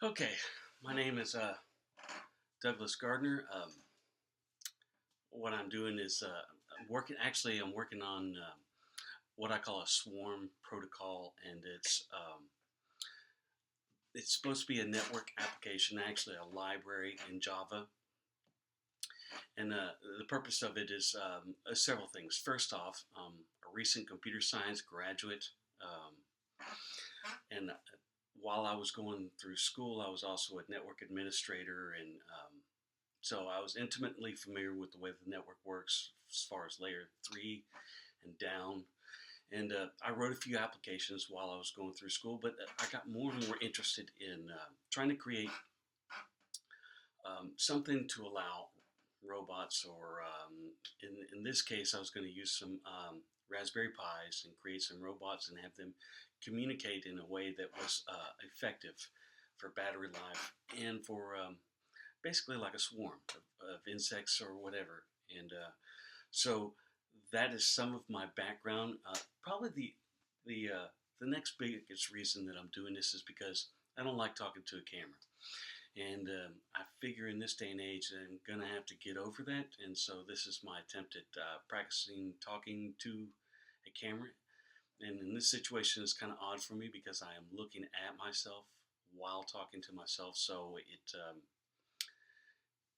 Okay, my name is Douglas Gardner. What I'm doing is I'm working. Actually, I'm working on what I call a swarm protocol, and it's supposed to be a network application, actually a library in Java. And the purpose of it is several things. First off, a recent computer science graduate, um, and while I was going through school, I was also a network administrator, and so I was intimately familiar with the way the network works as far as layer three and down. And I wrote a few applications while I was going through school, but I got more and more interested in trying to create something to allow robots, or in this case, I was going to use some Raspberry Pis and create some robots and have them communicate in a way that was effective for battery life and for basically like a swarm of insects or whatever. And so that is some of my background. Probably the next biggest reason that I'm doing this is because I don't like talking to a camera. And I figure in this day and age, I'm going to have to get over that. And so this is my attempt at practicing talking to a camera. And in this situation, it's kind of odd for me because I am looking at myself while talking to myself. So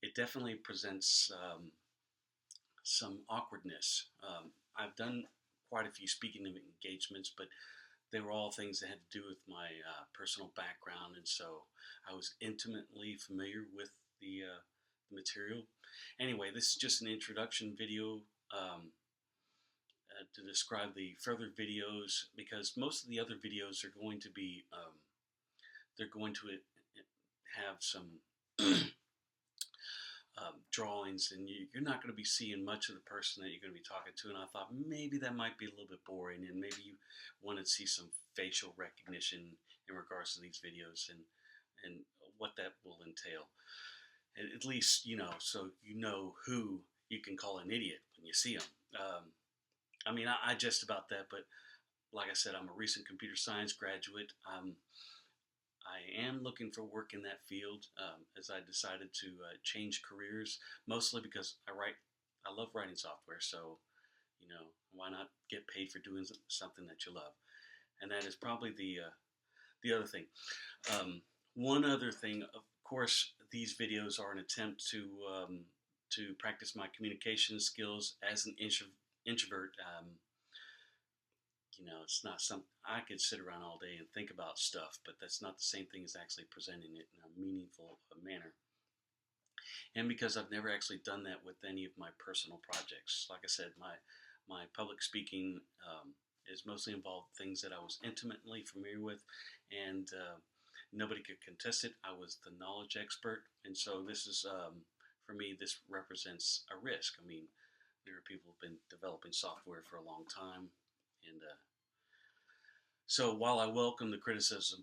it definitely presents some awkwardness. I've done quite a few speaking engagements, but they were all things that had to do with my personal background, and so I was intimately familiar with the material. Anyway, this is just an introduction video to describe the further videos, because most of the other videos are going to be they're going to have some drawings, and you're not going to be seeing much of the person that you're going to be talking to. And I thought maybe that might be a little bit boring, and maybe you want to see some facial recognition in regards to these videos, and what that will entail. At least so you know who you can call an idiot when you see them. I mean, I jest about that, but like I said, I'm a recent computer science graduate. I am looking for work in that field, as I decided to change careers, mostly because I love writing software, so why not get paid for doing something that you love? And that is probably the other thing. One other thing, of course, these videos are an attempt to practice my communication skills as an introvert. It's not something I could sit around all day and think about stuff, but that's not the same thing as actually presenting it in a meaningful manner. And because I've never actually done that with any of my personal projects, like I said, my public speaking is mostly involved things that I was intimately familiar with, and nobody could contest it. I was the knowledge expert, and so this is for me. This represents a risk. I mean, there are people who've been developing software for a long time, and so while I welcome the criticism,